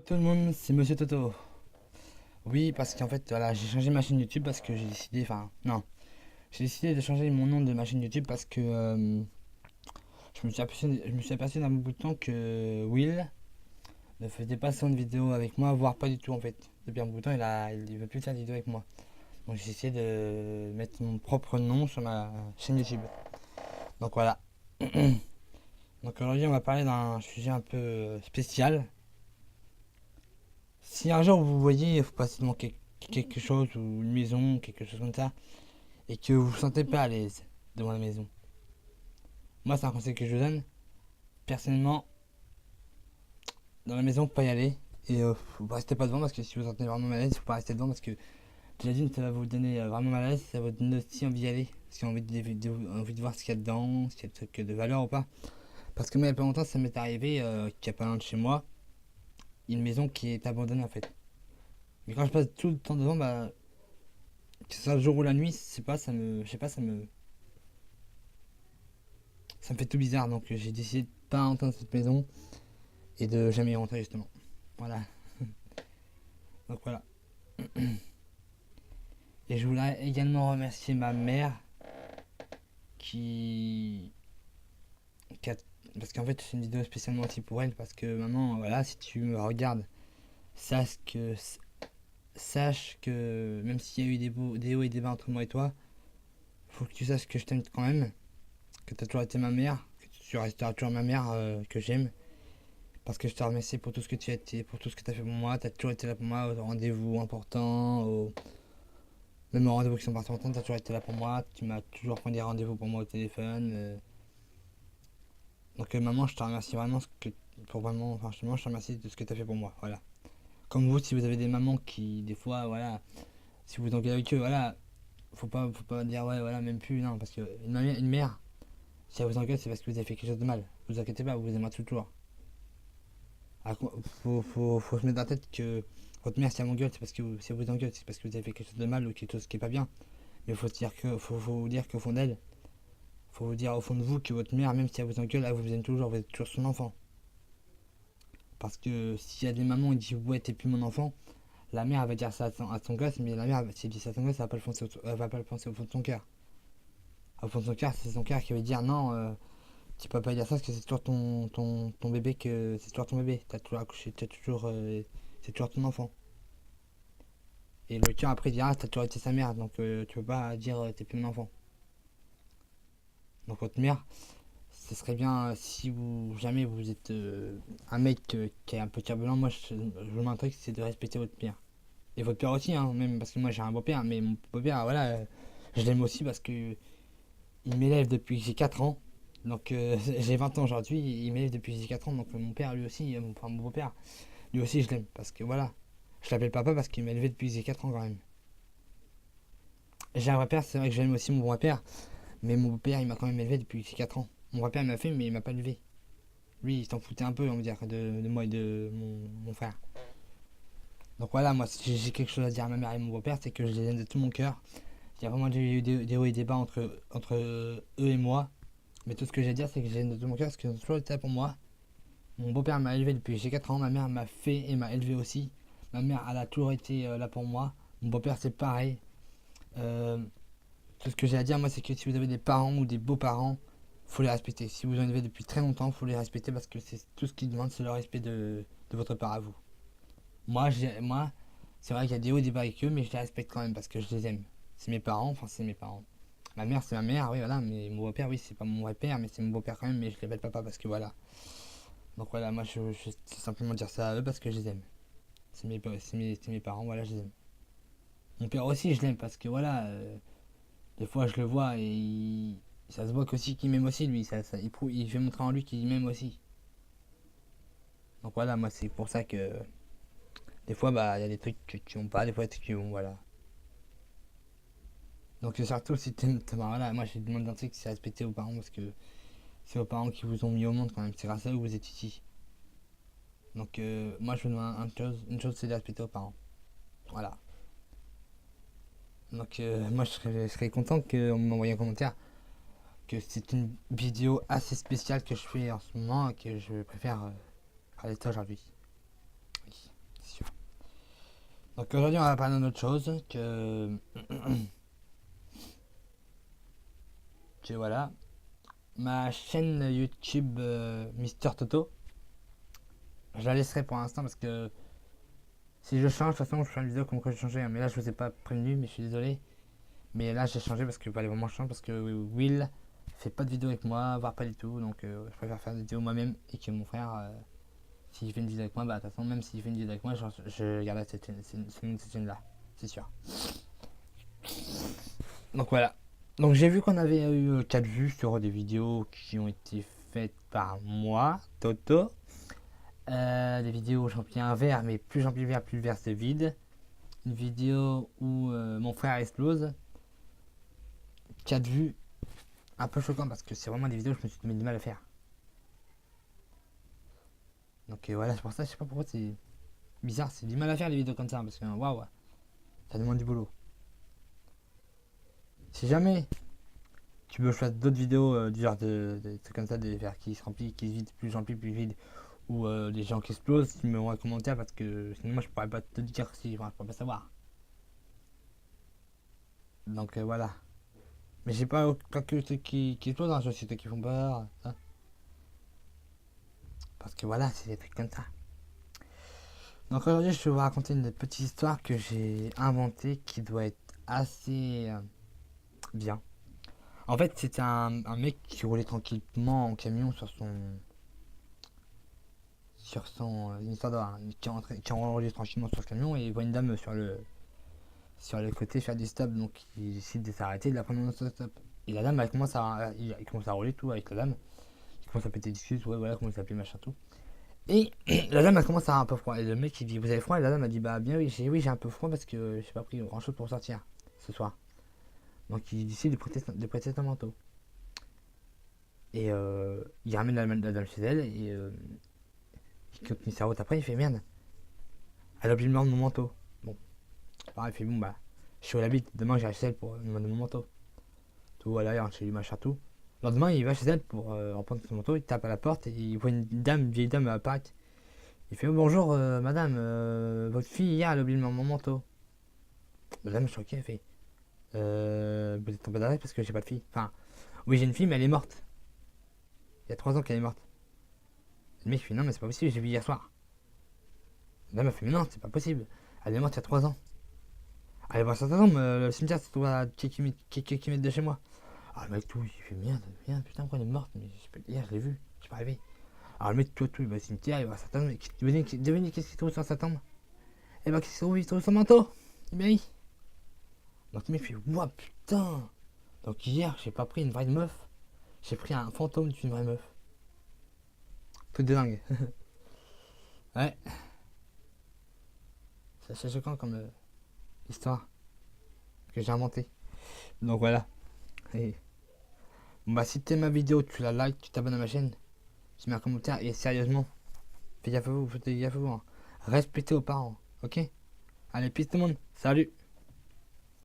Tout le monde, c'est Monsieur Toto. Oui, parce qu'en fait, voilà, j'ai changé ma chaîne YouTube parce que j'ai décidé, enfin, non, j'ai décidé de changer mon nom de ma chaîne YouTube parce que je me suis aperçu d'un bout de temps que Will ne faisait pas son de vidéo avec moi, voire pas du tout en fait. Depuis un bout de temps, il veut plus faire de vidéo avec moi. Donc j'ai essayé de mettre mon propre nom sur ma chaîne YouTube. Donc voilà. Donc aujourd'hui, on va parler d'un sujet un peu spécial. Si un jour vous voyez, vous passez devant quelque chose, ou une maison, quelque chose comme ça, et que vous vous sentez pas à l'aise devant la maison, moi c'est un conseil que je vous donne. Personnellement, dans la maison, faut pas y aller. Et vous restez pas devant parce que si vous vous sentez vraiment mal à l'aise, faut pas rester devant parce que déjà d'une, ça va vous donner vraiment mal à l'aise, ça va vous donner aussi envie d'y aller. Parce qu'on a envie de voir ce qu'il y a dedans, s'il y a des trucs de valeur ou pas. Parce que moi, il y a pas longtemps, ça m'est arrivé qu'il y a pas loin de chez moi, une maison qui est abandonnée en fait. Mais quand je passe tout le temps devant, bah, que ce soit le jour ou la nuit, c'est pas, je sais pas, ça me fait tout bizarre. Donc j'ai décidé de pas entendre cette maison et de jamais y rentrer justement. Voilà. Donc voilà. Et je voudrais également remercier ma mère qui, qui a- parce qu'en fait c'est une vidéo spécialement aussi pour elle parce que maman, voilà, si tu me regardes, sache que sache que même s'il y a eu des hauts et des bas entre moi et toi, faut que tu saches que je t'aime quand même, que tu as toujours été ma mère, que tu resteras toujours ma mère que j'aime. Parce que je te remercie pour tout ce que tu as été, pour tout ce que tu as fait pour moi. Tu as toujours été là pour moi aux rendez-vous importants, même aux rendez-vous qui sont pas importants, tu as toujours été là pour moi. Tu m'as toujours pris des rendez-vous pour moi au téléphone. Donc maman, je te remercie vraiment pour vraiment, enfin, je te remercie de ce que tu as fait pour moi. Voilà. Comme vous, si vous avez des mamans qui, des fois, voilà, si vous engueulez avec eux, voilà, faut pas dire ouais, voilà, même plus, non, parce que une mère, si elle vous engueule, c'est parce que vous avez fait quelque chose de mal. Vous inquiétez pas, vous vous aimez toujours. Ah, faut se mettre dans la tête que votre mère, si elle m'engueule, c'est parce que si elle vous engueule, c'est parce que vous avez fait quelque chose de mal ou quelque chose qui est pas bien. Mais faut vous dire qu'au fond d'elle, faut vous dire au fond de vous que votre mère, même si elle vous engueule, elle vous aime toujours, vous êtes toujours son enfant. Parce que s'il y a des mamans qui disent ouais, t'es plus mon enfant, la mère elle va dire ça à son gosse, mais la mère, si elle dit ça à son gosse, elle va pas le penser au fond de son cœur. Au fond de son cœur, c'est son cœur qui va dire non, tu peux pas dire ça parce que c'est toujours ton bébé, que c'est toujours ton bébé. T'as toujours accouché, c'est toujours ton enfant. Et le cœur après dira, ah, t'as toujours été sa mère, donc tu peux pas dire t'es plus mon enfant. Donc votre mère, ce serait bien si vous jamais vous êtes un mec qui est un peu turbulent, moi je vous mets un truc, c'est de respecter votre père. Et votre père aussi, hein, même parce que moi j'ai un beau-père, mais mon beau-père, voilà, je l'aime aussi parce que il m'élève depuis que j'ai 4 ans. Donc j'ai 20 ans aujourd'hui, il m'élève depuis que j'ai 4 ans, donc mon père lui aussi, enfin mon beau-père, lui aussi je l'aime, parce que voilà, je l'appelle papa parce qu'il m'a élevé depuis que j'ai 4 ans quand même. J'ai un vrai père, c'est vrai que j'aime aussi mon vrai père, mais mon père, il m'a quand même élevé depuis 4 ans. Mon vrai père m'a fait, mais il m'a pas élevé. Lui, il s'en foutait un peu, on va dire, de moi et de mon frère. Donc voilà, moi, si j'ai quelque chose à dire à ma mère et mon beau-père, c'est que je les aime de tout mon cœur. Il y a vraiment eu des hauts et des bas entre eux et moi. Mais tout ce que j'ai à dire, c'est que je les aime de tout mon cœur parce qu'ils ont toujours été là pour moi. Mon beau-père m'a élevé depuis que j'ai 4 ans. Ma mère m'a fait et m'a élevé aussi. Ma mère, elle a toujours été là pour moi. Mon beau-père, c'est pareil. Euh, Tout ce que j'ai à dire, moi, c'est que si vous avez des parents ou des beaux-parents, faut les respecter. Si vous en avez depuis très longtemps, faut les respecter parce que c'est tout ce qu'ils demandent, c'est le respect de votre part à vous. Moi, c'est vrai qu'il y a des hauts et des bas avec eux, mais je les respecte quand même parce que je les aime. C'est mes parents, enfin, c'est mes parents. Ma mère, c'est ma mère, oui, voilà, mais mon beau-père, oui, c'est pas mon vrai père, mais c'est mon beau-père quand même, mais je l'appelle papa parce que voilà. Donc voilà, moi, je sais simplement dire ça à eux parce que je les aime. C'est mes parents, voilà, je les aime. Mon père aussi, je l'aime parce que voilà, des fois, je le vois et ça se voit qu'aussi qu'il m'aime aussi, lui. Il fait montrer en lui qu'il m'aime aussi. Donc voilà, moi, c'est pour ça que des fois, bah, il y a des trucs qui vont pas, des fois, des trucs qui vont, voilà. Donc surtout, si bah, voilà, moi, je demande d'un truc, c'est respecter vos parents parce que c'est vos parents qui vous ont mis au monde quand même. C'est grâce à eux que vous êtes ici. Donc moi, je vous demande une chose, c'est de respecter vos parents. Voilà. Donc moi, je serais content qu'on m'envoie un commentaire que c'est une vidéo assez spéciale que je fais en ce moment et que je préfère parler de ça aujourd'hui. Oui. Donc aujourd'hui on va parler d'une autre chose que voilà. Ma chaîne YouTube Mister Toto, je la laisserai pour l'instant parce que si je change, de toute façon je ferai une vidéo comme quoi j'ai changé. Mais là je vous ai pas prévenu, mais je suis désolé. Mais là j'ai changé parce que fallait vraiment changer parce que Will fait pas de vidéo avec moi, voire pas du tout. Donc je préfère faire des vidéos moi-même et que mon frère, s'il fait une vidéo avec moi, bah de toute façon même s'il fait une vidéo avec moi, je garderai cette chaîne là, c'est sûr. Donc voilà. Donc j'ai vu qu'on avait eu 4 vues sur des vidéos qui ont été faites par moi, Toto. Des vidéos où j'emplis un verre, mais plus j'emplis le verre, plus le verre se vide. Une vidéo où mon frère explose. 4 vues. Un peu choquant parce que c'est vraiment des vidéos où je me suis mis du mal à faire. Donc voilà, c'est pour ça, je sais pas pourquoi c'est bizarre, c'est du mal à faire les vidéos comme ça parce que waouh, ça demande du boulot. Si jamais tu veux choisir d'autres vidéos du genre de trucs comme ça, des verres qui se remplissent, qui se vident, plus j'emplis, plus vide, ou des gens qui explosent, tu me mets un commentaire parce que sinon moi je pourrais pas te dire si, enfin, je pourrais pas savoir. Donc voilà. Mais j'ai pas que ceux qui explosent, hein, j'ai ceux qui font peur, hein. Parce que voilà, c'est des trucs comme ça. Donc aujourd'hui je vais vous raconter une petite histoire que j'ai inventée qui doit être assez bien. En fait c'était un mec qui roulait tranquillement en camion sur son une histoire qui enregistre tranquillement sur le camion et il voit une dame sur le côté faire du stop, donc il décide de s'arrêter, de la prendre en stop. Et la dame elle commence à rouler tout avec la dame, il commence à péter des excuses, ouais voilà comment il s'appelait machin tout. Et la dame elle commence à avoir un peu froid et le mec il dit vous avez froid et la dame a dit bah bien oui j'ai un peu froid parce que j'ai pas pris grand chose pour sortir ce soir. Donc il décide de prêter un manteau. Et il ramène la dame chez elle et il continue sa route après, il fait merde. Elle a oublié de me rendre mon manteau. Bon, pareil, il fait bon bah, je suis où elle habite, demain j'irai chez elle pour me demander mon manteau. Tout, voilà, il rentre chez lui, machin, tout. Le lendemain, il va chez elle pour reprendre son manteau, il tape à la porte et il voit une vieille dame apparaître. Il fait oh, bonjour madame, votre fille hier elle a oublié de me rendre mon manteau. La dame choquée, elle fait vous êtes tombé d'arrêt parce que j'ai pas de fille. Enfin, oui, j'ai une fille, mais elle est morte. Il y a 3 ans qu'elle est morte. Le mec fait non, mais c'est pas possible, j'ai vu hier soir. La dame a fait mais non, c'est pas possible. Elle est morte il y a 3 ans. Allez voir sa tombe, le cimetière se trouve à quelques kilomètres de chez moi. Ah, le mec, tout, il fait merde, merde, putain, pourquoi elle est morte? Mais hier, je l'ai vu, j'ai pas rêvé. Alors, le mec, tout, il va au cimetière, il va voir sa tombe. Devinez qu'est-ce qu'il trouve sur sa tombe? Eh ben, qu'est-ce qu'il trouve? Il trouve son manteau. Eh bien, oui. Donc, le mec fait ouah, putain. Donc, hier, j'ai pas pris une vraie meuf, j'ai pris un fantôme d'une vraie meuf. Truc de dingue. Ouais, c'est assez choquant comme histoire que j'ai inventée. Donc, voilà. Et bon, bah, si t'aimes ma vidéo, tu la likes, tu t'abonnes à ma chaîne, tu mets un commentaire et sérieusement, faites gaffe à vous, hein. Respectez vos parents, ok? Allez, peace tout le monde, salut!